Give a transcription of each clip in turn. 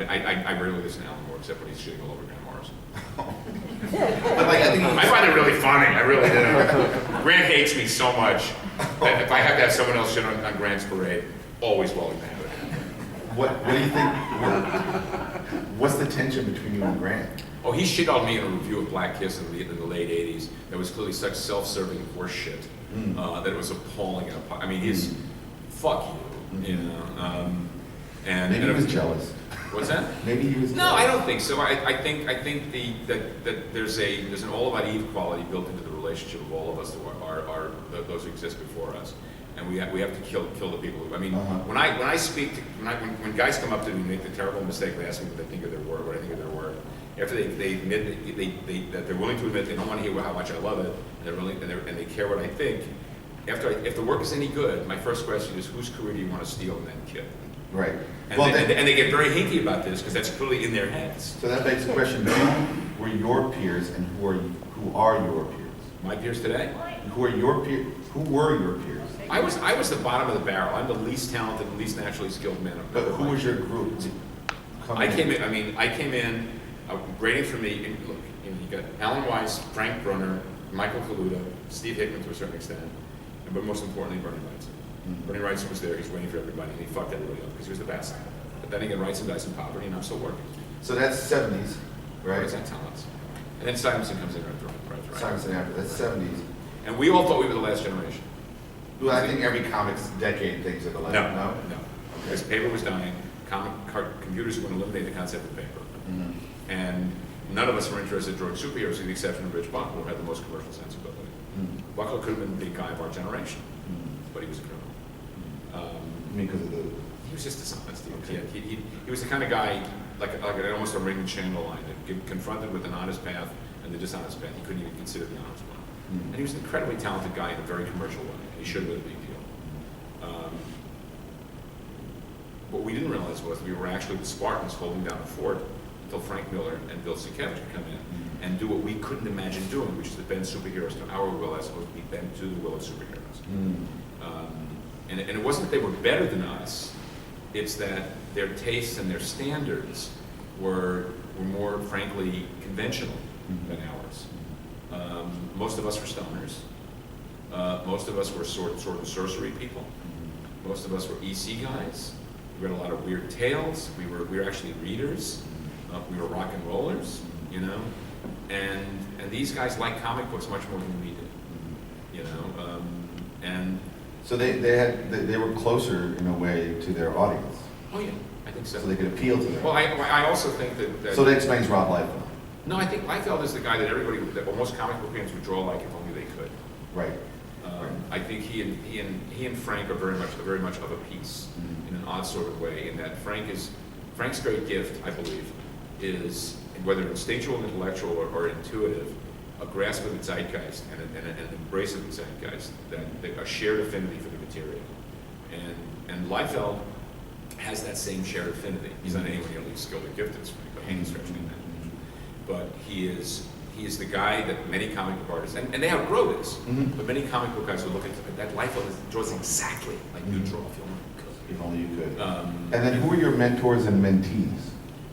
I rarely listen to Alan Moore except when he's shitting all over Grant Morrison. But like, I find it really funny, I really do. Grant hates me so much that if I have to have someone else shit on Grant's parade, always willing to have it. what do you think? What's the tension between you and Grant? Oh, he shit on me in a review of Black Kiss in the late 80s. That was clearly such self-serving horse shit that it was appalling. I mean, he's, fuck you, you know. And maybe he was jealous. What's that? Maybe he was jealous. No, I don't think so. I think that there's an all about Eve quality built into the relationship of all of us that are those who exist before us. And we have to kill the people. I mean, when I speak to, when guys come up to me and make the terrible mistake of asking what they think of their work, what I think of their work, after they admit that they're willing to admit they don't want to hear how much I love it, and they care what I think. If the work is any good, my first question is, whose career do you want to steal and then kill? Right. And, and they get very hinky about this because that's clearly in their heads. So that begs the question: who were your peers, and who are your peers? My peers today? Who are your peers? Who were your peers? I was the bottom of the barrel. I'm the least talented, least naturally skilled man. But who was your group? I came in. Grading for me. Look, you got Alan Weiss, Frank Brunner, Michael Kaluta, Steve Hickman to a certain extent, but most importantly, Bernie Wrightson. Bernie Wrightson was there. He's waiting for everybody, and he fucked everybody up because he was the best. But then again, Wrightson dies in poverty, and I'm still working. So that's 70s, right? Wrightson talents. And then Simonson comes in right. Simonson after. That's 70s. And we all thought we were the last generation. Well, I think every comics decade thinks of the last. No. Because paper was dying. Computers were going to eliminate the concept of paper. And none of us were interested in drawing superheroes, with the exception of Rich Buckle, who had the most commercial sensibility. Buckle could have been the big guy of our generation, but he was a criminal. Because of the... He was just dishonest. He was the kind of guy, like almost a Raymond Chandler line, that confronted with an honest path and the dishonest path, he couldn't even consider the honest one. And he was an incredibly talented guy in a very commercial way. He should have been a big deal. What we didn't realize was we were actually the Spartans holding down the fort until Frank Miller and Bill Sienkiewicz could come in and do what we couldn't imagine doing, which is to bend superheroes to our will as opposed to be bent to the will of superheroes. And it wasn't that they were better than us, it's that their tastes and their standards were more, frankly, conventional than ours. Most of us were stoners. Most of us were sword and sorcery people. Most of us were EC guys. We read a lot of weird tales. We were actually readers. We were rock and rollers, you know. And these guys liked comic books much more than we did, you know. And so they were closer in a way to their audience. Oh yeah, I think so. So they could appeal to them. Well, I also think that so that explains Rob Liefeld. No, I think Liefeld is the guy that most comic book fans would draw like if only they could. Right. I think he and Frank are very much of a piece in an odd sort of way. In that Frank's great gift, I believe, is whether instinctual, intellectual, or intuitive, a grasp of the zeitgeist and an embrace of the zeitgeist, that a shared affinity for the material. And Liefeld has that same shared affinity. He's not anywhere nearly as skilled or gifted as Frank, by any stretch of the imagination. But he is the guy that many comic book artists, and they outgrow this, but many comic book guys will look at that Liefeld draws exactly like you draw if only you could. And then who are your mentors and mentees?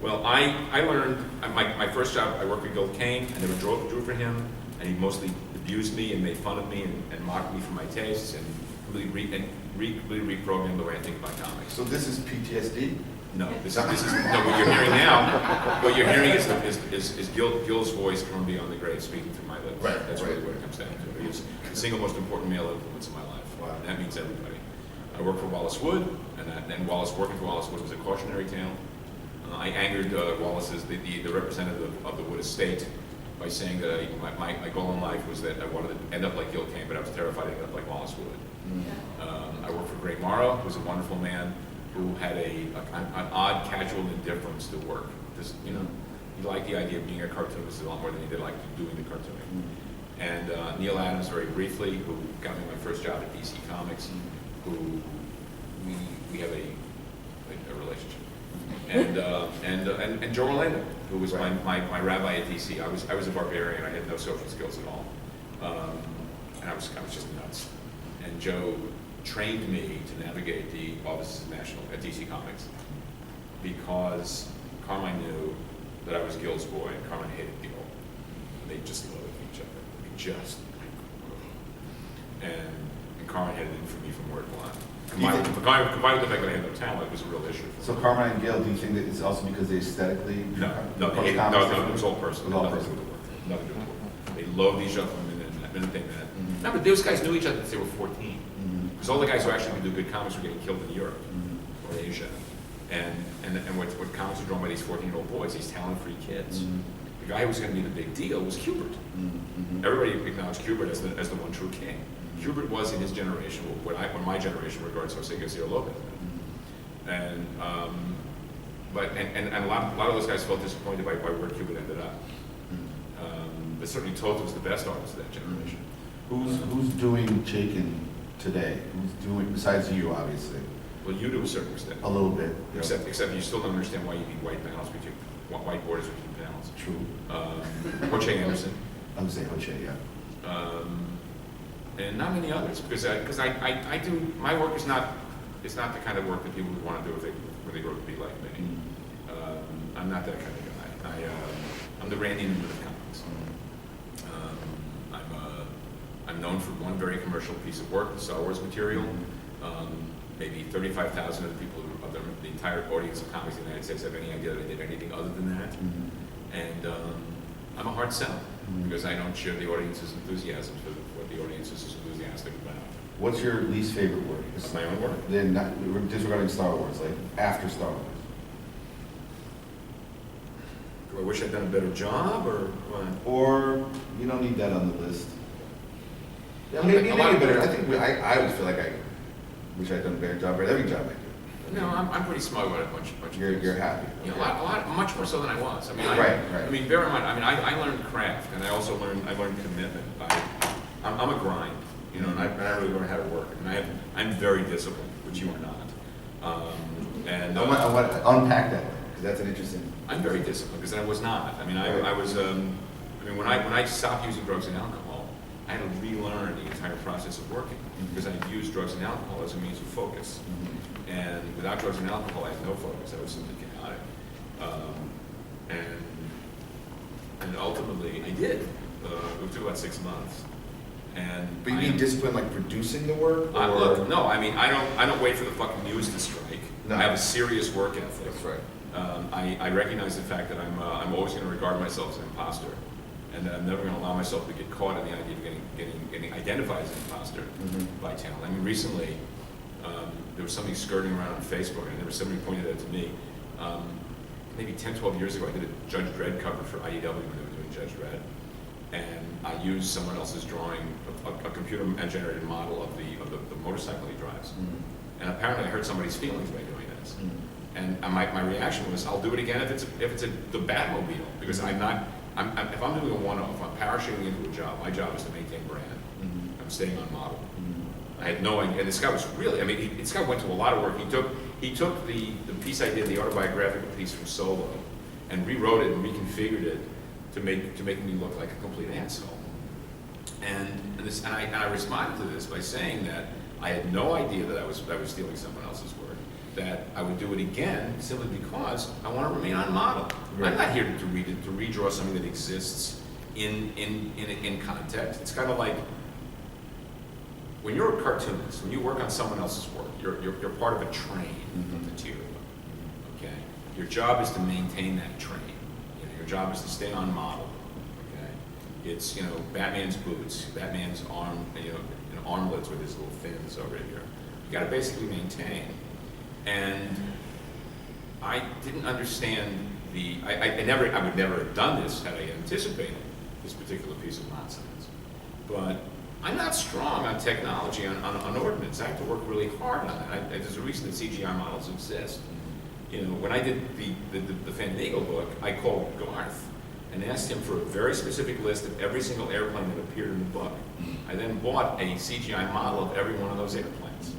Well, I learned, my first job, I worked with Gil Kane. I never drew for him, and he mostly abused me and made fun of me and mocked me for my tastes and really reprogrammed the way I think about comics. So this is PTSD? No, this is no. What you're hearing now, what you're hearing is Gil's voice from beyond the grave speaking through my lips. Right. That's really what it comes down to. He is the single most important male influence in my life. Wow. And that means everybody. I worked for Wallace Wood, and working for Wallace Wood was a cautionary tale. I angered Wallace's, the representative of the Wood estate, by saying that my goal in life was that I wanted to end up like Gil Kane, but I was terrified to end up like Wallace Wood. I worked for Gray Morrow, who was a wonderful man who had an odd casual indifference to work. Just, you know, he liked the idea of being a cartoonist a lot more than he did like doing the cartooning. And Neil Adams, very briefly, who got me my first job at DC Comics, who we have a relationship. And Joe Orlando, who was my rabbi at DC. I was a barbarian. I had no social skills at all, and I was just nuts. And Joe trained me to navigate the offices at DC Comics, because that I was Gil's boy, and Carmen hated Gil. They just loved each other. And Carmen had an infamy from word one. Combined with the fact that I had no talent, it was a real issue. So Carmine and Gil, do you think that it's also because they aesthetically? No, it was all personal. Nothing to do with the work. Nothing to do with the work. They loved each other from the minute they met. No, but those guys knew each other since they were 14. Because all the guys who actually could do good comics were getting killed in Europe or Asia. And what comics were drawn by these 14-year-old boys, these talent-free kids. The guy who was going to be the big deal was Kubert. Everybody acknowledged Kubert as the one true king. Kubert was in his generation, what my generation regards Jose Garcia Lopez. And a lot of those guys felt disappointed by where Kubert ended up. But certainly Toto was the best artist of that generation. Who's doing Chaykin today? Who's doing, besides you, obviously? Well, you to a certain extent. A little bit. Except you still don't understand why you need white panels between white borders between panels. True. Jorge Anderson. I would say Jorge, yeah. And not many others, because I do, my work is not the kind of work that people would want to do when they grow up to be like me. I'm not that kind of guy. I'm the Randy Newman of comics. I'm known for one very commercial piece of work, the Star Wars material. Maybe 35,000 of the people, the entire audience of comics in the United States have any idea that I did anything other than that. And I'm a hard sell, because I don't share the audience's enthusiasm for what the audience is enthusiastic about. What's your least favorite work? It's my own work. Then disregarding Star Wars, like after Star Wars. Do I wish I'd done a better job, or what? Or you don't need that on the list. Yeah, maybe better. I always feel like I wish I'd done a better job at every job I do. No, I'm pretty smug about a bunch of things. You're happy. You know, a lot, much more so than I was. I mean, right. I mean, bear in mind. I mean, I learned craft, and I also learned commitment. I'm a grind, you know, and I really learned how to work. And I'm very disciplined, which you are not. I want to unpack that, because that's an interesting. I'm very disciplined, because I was not. I mean, I was. I mean, when I stopped using drugs and alcohol, I had to relearn the entire process of working, because I used drugs and alcohol as a means of focus. And without drugs and alcohol, I had no focus. I was simply chaotic. And ultimately, I did. It took about 6 months. But you need discipline, like producing the work? Or? Look, no. I mean, I don't wait for the fucking news to strike. No. I have a serious work ethic. That's right. I recognize the fact that I'm always going to regard myself as an imposter, and that I'm never going to allow myself to get caught in the idea of getting identified as an imposter by talent. I mean, recently there was something skirting around on Facebook, and there was somebody pointed out to me. Maybe 10, 12 years ago, I did a Judge Dredd cover for IDW when they were doing Judge Dredd, and I used someone else's drawing, a computer-generated model of the motorcycle he drives. And apparently, I hurt somebody's feelings by doing this. And my reaction was, I'll do it again if it's the Batmobile, because if I'm doing a one-off, I'm parachuting into a job. My job is to maintain brand. I'm staying on model. I had no idea, and this guy was really, I mean, this guy went to a lot of work. He took the piece I did, the autobiographical piece from Solo, and rewrote it and reconfigured it to make me look like a complete asshole. And I responded to this by saying that I had no idea that I was stealing someone else's work, that I would do it again simply because I want to remain on model. Right. I'm not here to redraw something that exists in context. It's kind of like when you're a cartoonist, when you work on someone else's work, you're part of a train of material. Okay, your job is to maintain that train. You know, your job is to stay on model. Okay, it's Batman's boots, Batman's armlets with his little fins over here. You got to basically maintain. And I didn't understand I would never have done this had I anticipated this particular piece of nonsense. But I'm not strong on technology, on ordnance. I have to work really hard on it. There's a reason that CGI models exist. You know, when I did the Fandango book, I called Garth and asked him for a very specific list of every single airplane that appeared in the book. I then bought a CGI model of every one of those airplanes.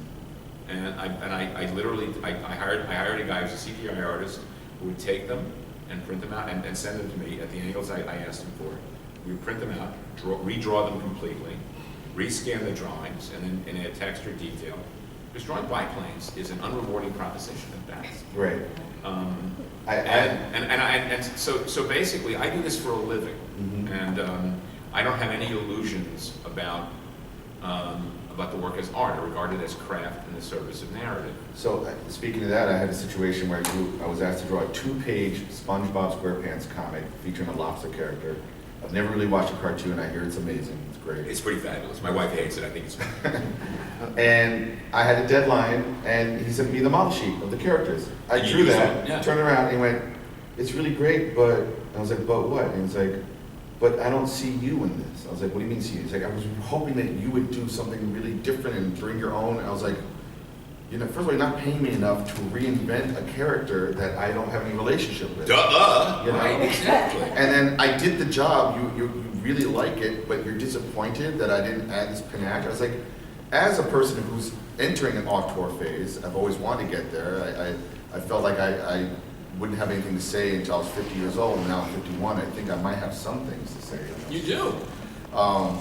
And I literally hired a guy who's a CGI artist who would take them and print them out and send them to me at the angles I asked him for. We would print them out, redraw them completely, rescan the drawings, and then add texture detail, Because drawing biplanes is an unrewarding proposition at best. Right. So basically, I do this for a living, Mhm. and I don't have any illusions about the work as art. I regard it as craft in the service of narrative. So, speaking of that, I had a situation where I was asked to draw a 2-page SpongeBob SquarePants comic featuring a lobster character. I've never really watched a cartoon. I hear it's amazing. It's great. It's pretty fabulous. My wife hates it. I think it's And I had a deadline, and he sent me the model sheet of the characters. I And you drew used that, it, yeah. turned around, and he went, "It's really great, but..." I was like, "But what?" And he was like, "But I don't see you in this." I was like, "What do you mean see you?" He's like, "I was hoping that you would do something really different and bring your own." And I was like, first of all, you're not paying me enough to reinvent a character that I don't have any relationship with. duh. You know? Right, exactly. And then I did the job, you really like it, but you're disappointed that I didn't add this panache. I was like, as a person who's entering an auteur phase, I've always wanted to get there. I felt like I wouldn't have anything to say until I was 50 years old, and now I'm 51. I think I might have some things to say. You do.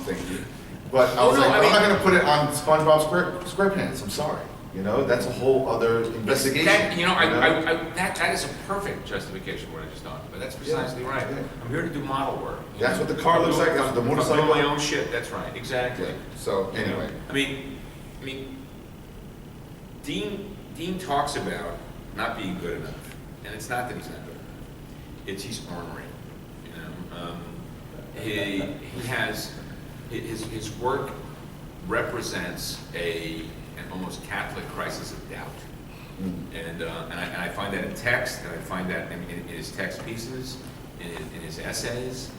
Thank you. But I was I'm not going to put it on SpongeBob SquarePants. I'm sorry. That's a whole other investigation. That is a perfect justification for what I just talked about. That's precisely right. Yeah. I'm here to do model work. That's what the car looks like. That's what the motorcycle. I'm doing my own shit. That's right. Exactly. Yeah. So anyway, I mean, Dean talks about not being good enough, and it's not that he's not good enough. It's he's ornery. He has his work represents an almost Catholic crisis of doubt. And I find that in text, and I find that in his text pieces, in his essays.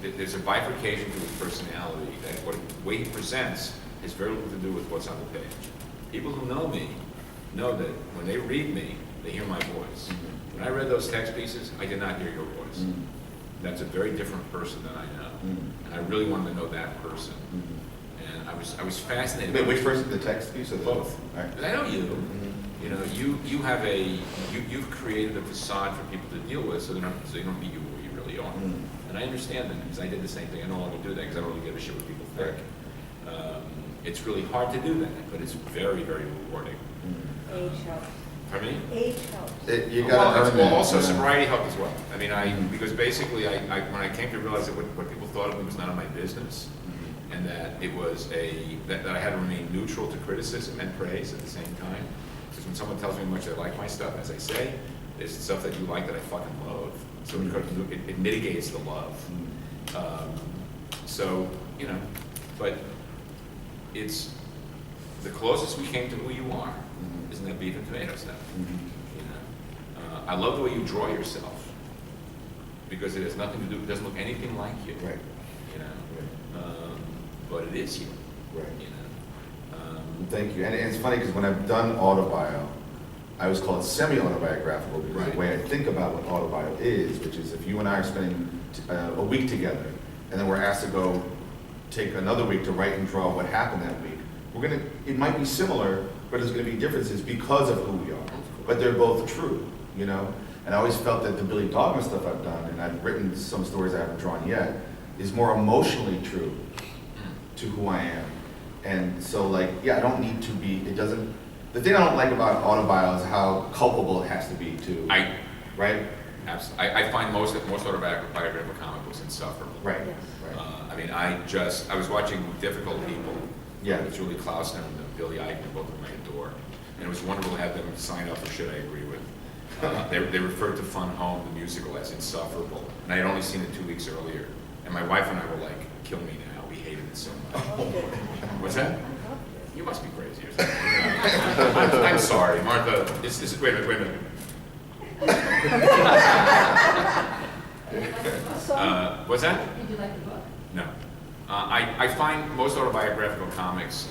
There's a bifurcation to his personality that the way he presents has very little to do with what's on the page. People who know me know that when they read me, they hear my voice. When I read those text pieces, I did not hear your voice. That's a very different person than I know. And I really wanted to know that person. And I was fascinated. Wait, which person? The text piece or the both? All right. But I know you. You've created a facade for people to deal with, so they don't meet you where you really are. And I understand that because I did the same thing. I no longer do that because I don't really give a shit what people think. It's really hard to do that, but it's very, very rewarding. Age helps. Pardon me? Age helps. You gotta earn that. Also sobriety helped as well. I mean, because basically, when I came to realize that what people thought of me was none of my business, and that it was that I had to remain neutral to criticism and praise at the same time. Because when someone tells me how much they like my stuff, as I say, there's stuff that you like that I fucking loathe. So it mitigates the love. But it's the closest we came to who you are. Isn't that beef and tomato stuff? I love the way you draw yourself because it has nothing to do. It doesn't look anything like you. Right. But it is you. Right. Thank you. And it's funny because when I've done autobio, I always call it semi-autobiographical because Right. the way I think about what autobio is, which is if you and I are spending a week together and then we're asked to go take another week to write and draw what happened that week, it might be similar, but there's going to be differences because of who we are. But they're both true, And I always felt that the Billy Dogma stuff I've done, and I've written some stories I haven't drawn yet, is more emotionally true to who I am. And so I don't need to be, the thing I don't like about autobio is how culpable it has to be too. Right? Absolutely. I find most autobiographical comic books insufferable. Right. Yes. Right. I was watching Difficult People. Yeah. With Julie Klausner and Billy Eichner, both of them I adore. And it was wonderful to have them sign up for shit I agree with. They referred to Fun Home, the musical, as insufferable. And I had only seen it 2 weeks earlier. And my wife and I were like, kill me now. We hated it so much. What's that? You must be crazy or something. I'm sorry, Martha. Wait a minute. What's that? Did you like the book? No. I find most autobiographical comics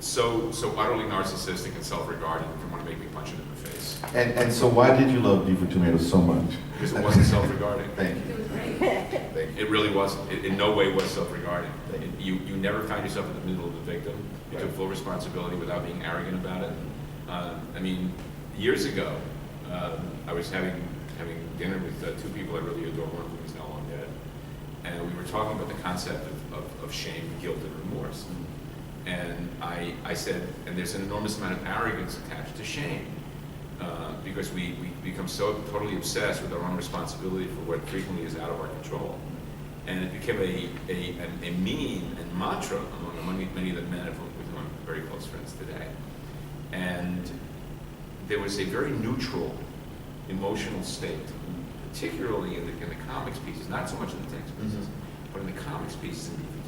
so utterly narcissistic and self-regarding that they want to make me punch it in the face. And so why did you love Beef and Tomatoes so much? Because it wasn't self-regarding. Thank It you. was great. Thank you. It really wasn't. It in no way was self-regarding. You never found yourself in the middle of the victim. You took full responsibility without being arrogant about it. Years ago, I was having dinner with two people I really adore. One of them is now long dead. And we were talking about the concept of shame, guilt, and remorse. And I said, and there's an enormous amount of arrogance attached to shame, because we become so totally obsessed with our own responsibility for what frequently is out of our control. And it became a meme and mantra among many of the men with whom I'm very close friends today. And there was a very neutral emotional state, particularly in the comics pieces, not so much in the text pieces, but in the comics pieces in Beef and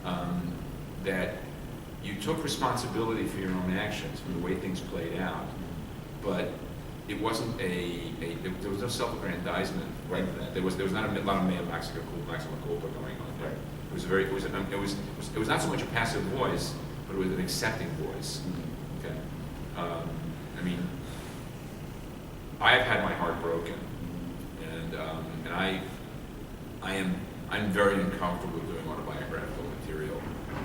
Tomato, that you took responsibility for your own actions, for the way things played out, but it wasn't there was no self-aggrandizement right to that. There was not a lot of mea maxima culpa going on there. Right. It was not so much a passive voice, but it was an accepting voice. Okay. I mean, I have had my heart broken, and I'm very uncomfortable doing autobiographical material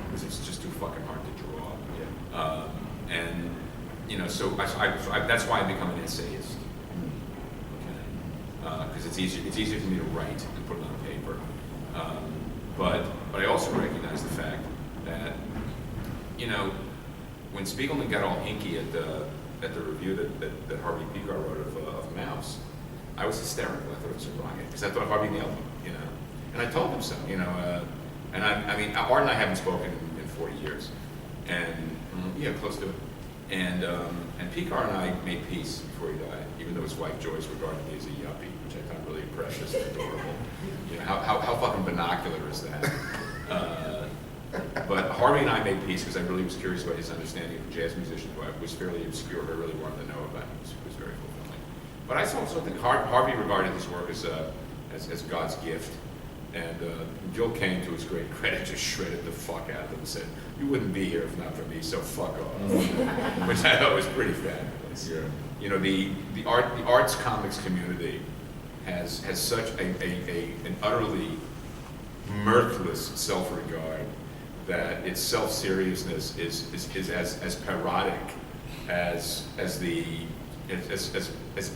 because it's just too fucking hard to draw. Yeah. And you know, so that's why I become an essayist. Okay. Because it's easier for me to write and put it on paper. But I also recognize the fact that, you know, when Spiegelman got all hinky at the review that Harvey Pekar wrote of Mouse, I was hysterical. I thought it was a riot because I thought Harvey nailed him, you know. And I told him so, you know. And I mean, Art and I haven't spoken in 40 years, and yeah, close to it. And Pekar and I made peace before he died, even though his wife Joyce regarded me as a yuppie, which I found really precious and adorable. You know, how fucking binocular is that? But Harvey and I made peace because I really was curious about his understanding of jazz musicians, who I was fairly obscure, but I really wanted to know about him. It was very fulfilling. But I also think Harvey regarded his work as God's gift. And Joel Kane, to his great credit, just shredded the fuck out of them and said, "You wouldn't be here if not for me, so fuck off." Which I thought was pretty fabulous. Yeah. You know, the arts comics community has such an utterly mirthless self-regard that its self-seriousness is as parodic as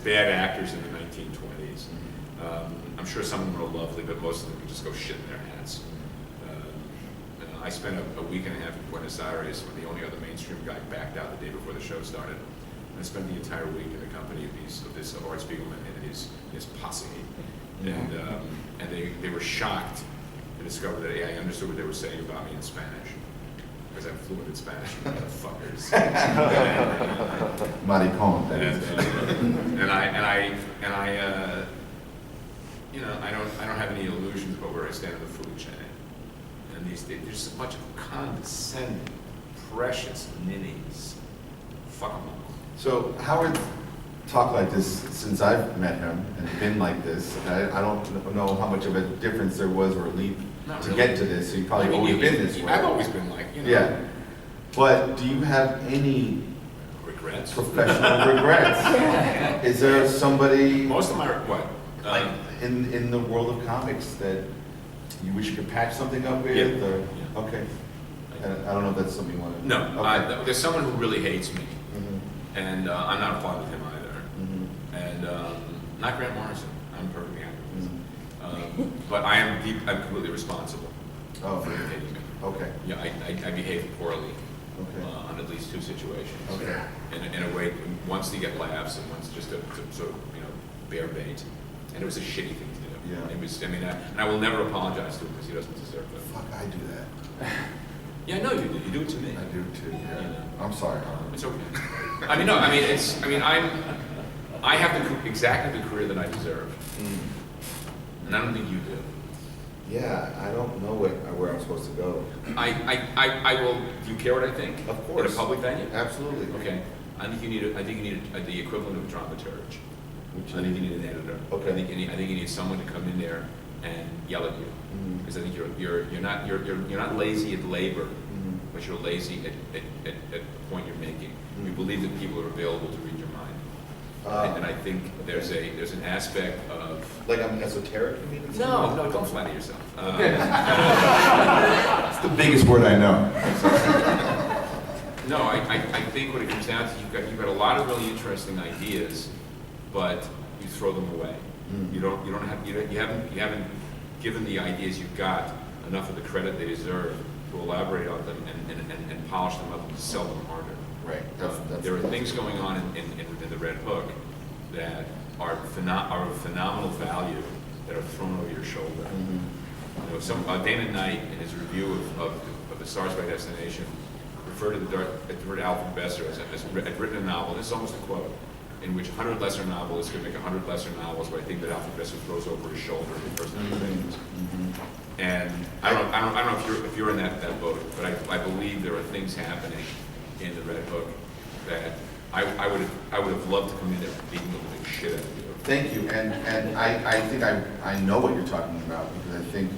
bad actors in the 1920s. I'm sure some of them are lovely, but most of them can just go shit in their hats. I spent a week and a half in Buenos Aires when the only other mainstream guy backed out the day before the show started. I spent the entire week in the company of Art Spiegelman and his posse, and they were shocked to discover that I understood what they were saying about me in Spanish, because I'm fluent in Spanish, motherfuckers. Maricón, that is. And I you know, I don't have any illusions about where I stand in the food chain. And there's a bunch of condescending, precious ninnies. Fuck them all. So Howard talked like this since I've met him and been like this. I don't know how much of a difference there was or leap Not to really. get to this. So you've probably always been this way. I've always been like, you know. Yeah. But do you have any Regrets? professional regrets? Is there somebody Most of my, what? like in the world of comics that you wish you could patch something up with? Yeah. Or, Yeah. okay. I don't know if that's something you want to. No, Okay. there's someone who really hates me, Mhm. and I'm not fond of him either. Mhm. And not Grant Morrison. I'm perfectly happy with him. Mhm. But I'm completely responsible Oh, for him hating me. okay. Yeah, I behaved poorly Okay. on at least two situations. Okay. In a way, once to get laughs and once just to sort of, you know, bear bait. And it was a shitty thing to do. Yeah. It was, I mean, and I will never apologize to him because he doesn't deserve it. Fuck, I do that. Yeah, I know you do. You do it to me. I do too. Yeah. Yeah. I'm sorry, Howard. It's okay. I mean, no, I mean, I have exactly the career that I deserve. And I don't think you do. Yeah, I don't know where I'm supposed to go. I will, do you care what I think? Of course. In a public venue? Absolutely. Okay. I think you need the equivalent of a dramaturge. Which I think you need an editor. Okay. I think you need someone to come in there and yell at you. Mhm. Because I think you're not lazy at labor, Mhm. but you're lazy at the point you're making. You Mhm. believe that people are available to read your mind. And I think there's an aspect of Like I'm esoteric, you mean? no, don't flatter yourself. It's the biggest word I know. No, I think what it comes down to, you've got a lot of really interesting ideas, but you throw them away. Mm. You haven't given the ideas you've got enough of the credit they deserve to elaborate on them and polish them up and sell them harder. Right. There are things going on in the Red Hook that are of phenomenal value that are thrown over your shoulder. You know, Dana Knight, in his review of The Stars by Destination, referred to Alfred Besser as had written a novel, this is almost a quote, in which 100 lesser novelists could make 100 lesser novels, but I think that Alfred Besser throws over his shoulder the first things. And I don't know if you're in that boat, but I believe there are things happening in the Red Hook that I would have loved to come in there and beat the living shit out of you. Thank you, and I think I know what you're talking about, because I think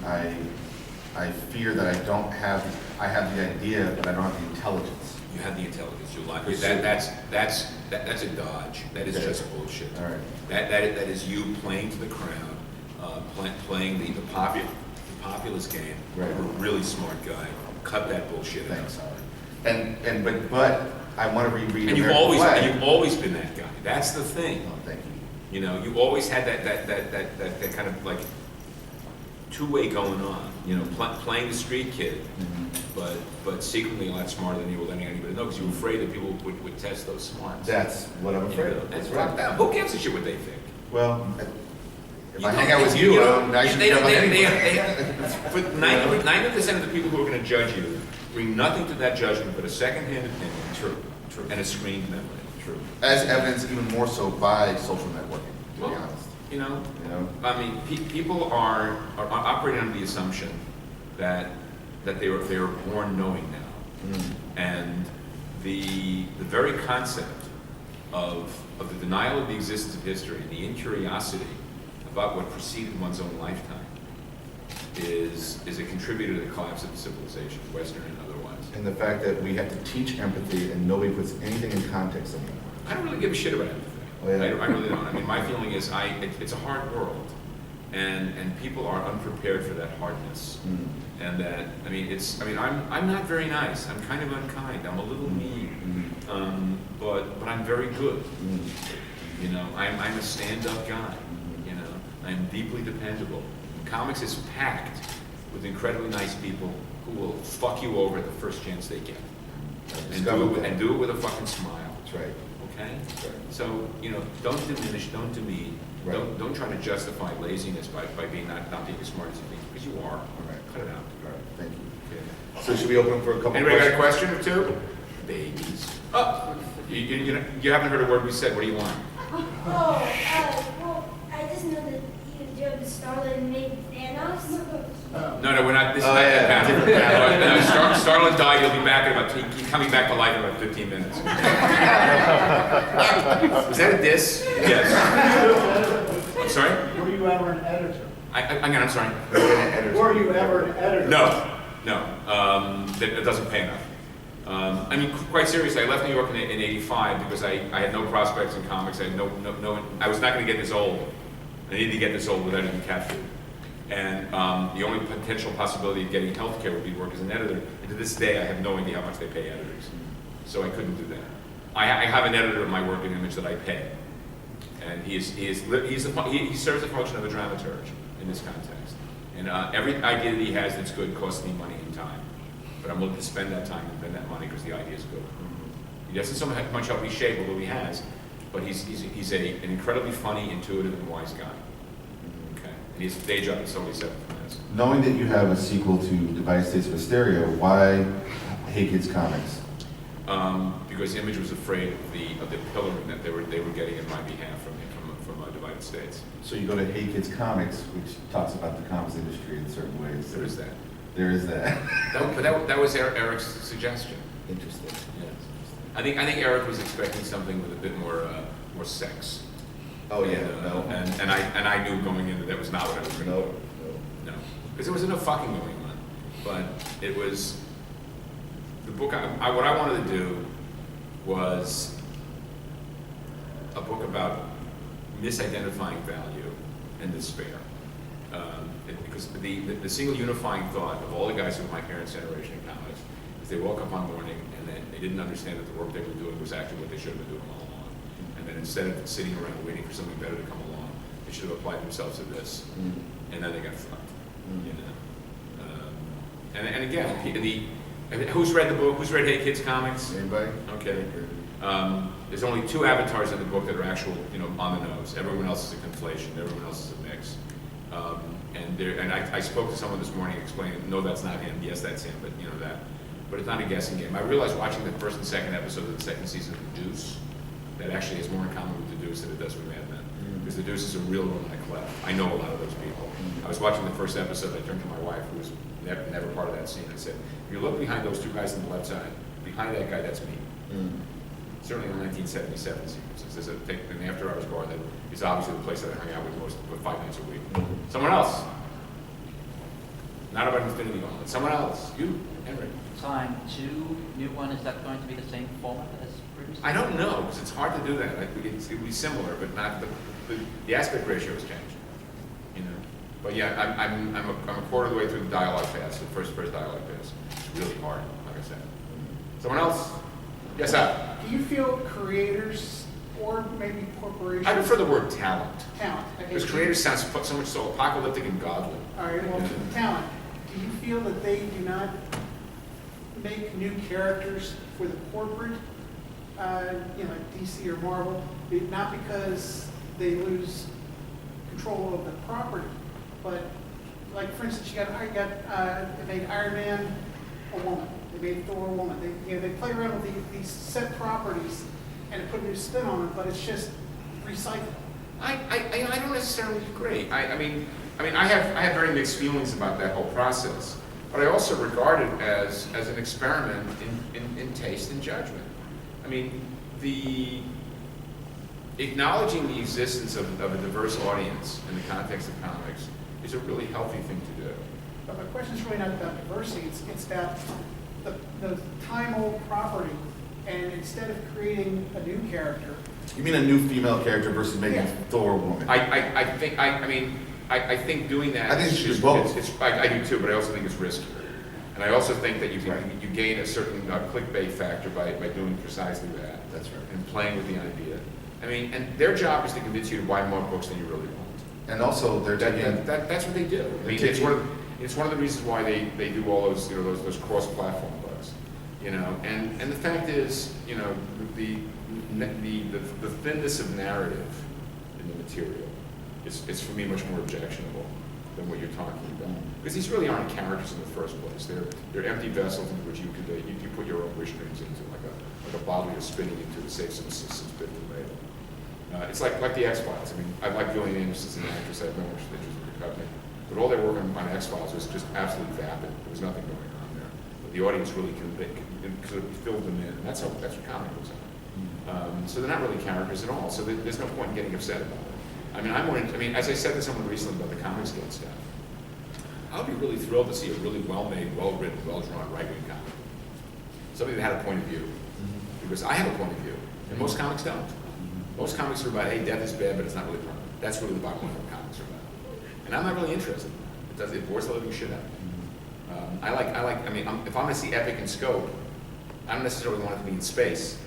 I fear that I have the idea, but I don't have the intelligence. You have the intelligence. You like that's a dodge. That is just bullshit. All right. That is you playing to the crowd, playing the populist game. Right. You're a really smart guy. Cut that bullshit out. Thanks, Howard. But I want to reread. And you've always been that guy. That's the thing. Oh, thank you. You know, you always had that kind of like two-way going on. You know, playing the street kid, but secretly a lot smarter than you were letting anybody know, because you were afraid that people would test those smarts. That's what I'm afraid of. And That's fuck right. them. Who gives a shit what they think? Well, if I You hang know, out with you you, know, I should they be don't- on they- anyway. But 90% of the people who are going to judge you bring nothing to that judgment but a second-hand opinion. True. And a screened memory. True. As evidenced even more so by social networking, to be Well, honest. You know, You know? I mean, people are operating under the assumption that they were born knowing now, and the very concept of the denial of the existence of history and the incuriosity about what preceded one's own lifetime is a contributor to the collapse of the civilization, Western and otherwise. And the fact that we have to teach empathy and nobody puts anything in context anymore. I don't really give a shit about anything. Oh, yeah. I really don't. I mean, my feeling is it's a hard world, and people are unprepared for that hardness. And that, I mean, I'm not very nice. I'm kind of unkind. I'm a little mean, but I'm very good. You know, I'm a stand-up guy. You know, I'm deeply dependable. Comics is packed with incredibly nice people who will fuck you over at the first chance they get, and do it with a fucking smile. That's right. Okay? That's right. So, you know, don't diminish, don't demean, Right. don't try to justify laziness by being not being as smart as you think, because you are. All right. Cut it out. All right. Thank you. Okay. So should we open for a couple Anybody got a questions? question or two? Babies. Oh, you haven't heard a word we said. What do you want? Well, I just know that you have Starlin made Thanos. No, we're not. This is Oh, not yeah, that panel. different panel. No, Starlin died. He'll be back in about. He's coming back to life in about 15 minutes. Was that a diss? Yes. I'm sorry. Were you ever an editor? I'm sorry. Were you ever an editor? No. It doesn't pay enough. I mean, quite seriously, I left New York in '85 because I had no prospects in comics. I had no. I was not going to get this old. I needed to get this old without even cat food. And the only potential possibility of getting health care would be to work as an editor. And to this day, I have no idea how much they pay editors. So I couldn't do that. I have an editor of my work in Image that I pay. And he serves the function of a dramaturge in this context. And every idea that he has that's good costs me money and time. But I'm willing to spend that time and spend that money because the idea is good. He doesn't so much help me shape, although he has. But he's an incredibly funny, intuitive, and wise guy. Okay. And his day job is 77 minutes. Knowing that you have a sequel to Divided States of Hysteria, why Hey Kids Comics? Because Image was afraid of the pillaring that they were getting in my behalf from Divided States. So you go to Hey Kids Comics, which talks about the comics industry in certain ways. There is that. There is that. That was Eric's suggestion. Interesting. Yes. I think Eric was expecting something with a bit more sex. Oh yeah, And, no. And I knew going in that was not what I was going to No, do. No, because there was enough fucking going on. But it was the book. What I wanted to do was a book about misidentifying value and despair. Because the single unifying thought of all the guys of my parents' generation in comics is they woke up one morning and then they didn't understand that the work they were doing was actually what they should have been doing all along. And then instead of sitting around waiting for something better to come along, they should have applied themselves to this. And then they got fucked. You know? And again, who's read the book? Who's read Hey Kids comics? Anybody? Okay. There's only 2 avatars in the book that are actual, on the nose. Everyone else is a conflation. Everyone else is a mix. And I spoke to someone this morning explaining, no, that's not him. Yes, that's him, but that. But it's not a guessing game. I realized watching the first and second episode of the second season of The Deuce, that actually has more in common with The Deuce than it does with Mad Men. Because The Deuce is a real romantic clef. I know a lot of those people. I was watching the first episode. I turned to my wife, who was never part of that scene, and said, if you look behind those 2 guys on the left side, behind that guy, that's me. Certainly in the 1977 sequences. There's an after-hours bar that is obviously the place that I hung out with 5 nights a week. Someone else. Not about Infinity Gauntlet. Someone else. You, Henry. Time 2, new one, is that going to be the same format as previously? I don't know, because it's hard to do that. It would be similar, but not the aspect ratio has changed. But yeah, I'm a quarter of the way through the dialogue pass, the first dialogue pass. It's really hard, like I said. Someone else? Yes, sir. Do you feel creators or maybe corporations? I prefer the word talent. Talent. Okay. Because creators sounds so much so apocalyptic and godly. All right, well, talent. Do you feel that they do not make new characters for the corporate, like DC or Marvel, not because they lose control of the property, but like for instance, they made Iron Man a woman, they made Thor a woman. They play around with these set properties and put a new spin on them, but it's just recycled. I don't necessarily agree. I mean, I have very mixed feelings about that whole process, but I also regard it as an experiment in taste and judgment. I mean, acknowledging the existence of a diverse audience in the context of comics is a really healthy thing to do. But my question is really not about diversity, it's about the time-old property, and instead of creating a new character. You mean a new female character versus making Thor a woman? I think doing that. I think it should be both. I do too, but I also think it's risky. And I also think that you gain a certain clickbait factor by doing precisely that. That's right. And playing with the idea. I mean, and their job is to convince you to buy more books than you really want. And also, they're taking... That's what they do. I mean, it's one of the reasons why they do all those those cross-platform books. And the fact is, the thinness of narrative in the material is for me much more objectionable than what you're talking about. Because these really aren't characters in the first place. They're empty vessels into which you put your own wish dreams into, like a bottle you're spinning into to save some bit of later. It's like the X-Files. I mean, I like Gillian Anderson as an actress. I have no interest in her company. But all their work on X-Files was just absolutely vapid. There was nothing going on there. But the audience really could have filled them in. And that's what comic books are. So they're not really characters at all. So there's no point in getting upset about it. I mean, as I said to someone recently about the Comics Guild stuff, I would be really thrilled to see a really well-made, well-written, well-drawn right-wing comic. Somebody that had a point of view. Because I have a point of view, and most comics don't. Most comics are about, hey, death is bad, but it's not really permanent. That's really the bottom line of what comics are about. And I'm not really interested. It bores the living shit out of me. If I'm going to see epic in scope, I don't necessarily want it to be in space.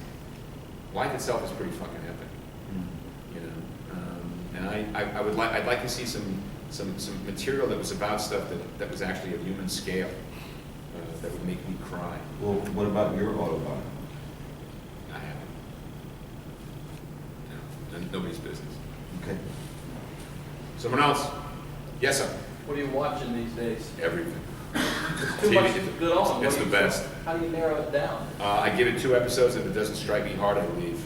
Life itself is pretty fucking epic. And I'd like to see some material that was about stuff that was actually of human scale, that would make me cry. Well, what about your autobiography? I haven't. And nobody's business. Okay. Someone else? Yes, sir. What are you watching these days? Everything. It's too much good on. It's the best. How do you narrow it down? I give it 2 episodes. If it doesn't strike me hard, I leave.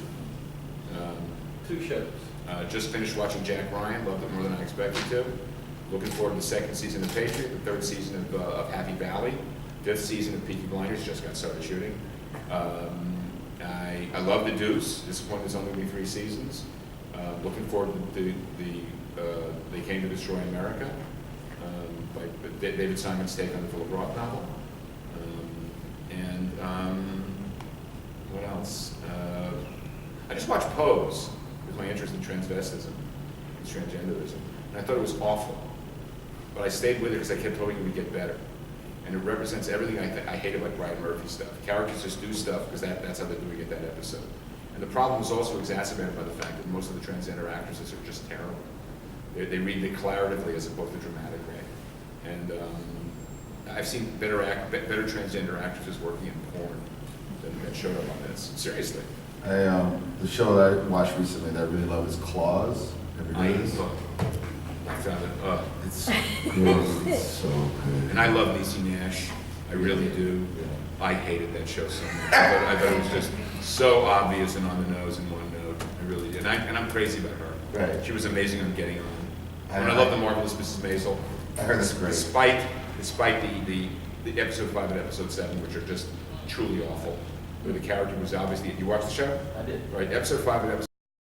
2 shows. Just finished watching Jack Ryan. Loved it more than I expected to. Looking forward to the 2nd season of Patriot, the 3rd season of Happy Valley, 5th season of Peaky Blinders. Just got started shooting. I love The Deuce. Disappointed there's only been 3 seasons. Looking forward to They Came to Destroy America, by David Simon's take on the Philip Roth novel. What else? I just watched Pose with my interest in transvestism and transgenderism, and I thought it was awful. But I stayed with it because I kept hoping it would get better. And it represents everything I hate about Brian Murphy stuff. Characters just do stuff because that's how they're doing it that episode. And the problem is also exacerbated by the fact that most of the transgender actresses are just terrible. They read declaratively as opposed to dramatically. And I've seen better transgender actresses working in porn than showed up on this. Seriously. The show that I watched recently that I really love is Claws. Have you heard of this? I found it. It's good. It's so good. And I love Niecy Nash. I really do. I hated that show so much. I thought it was just so obvious and on the nose in one note. I really did. And I'm crazy about her. Right. She was amazing on Getting On. I And I love The Marvelous Mrs. Maisel. I heard that's great. Despite the episode 5 and episode 7, which are just truly awful, where the character was obviously, you watched the show? I did. Right, episode 5 and episode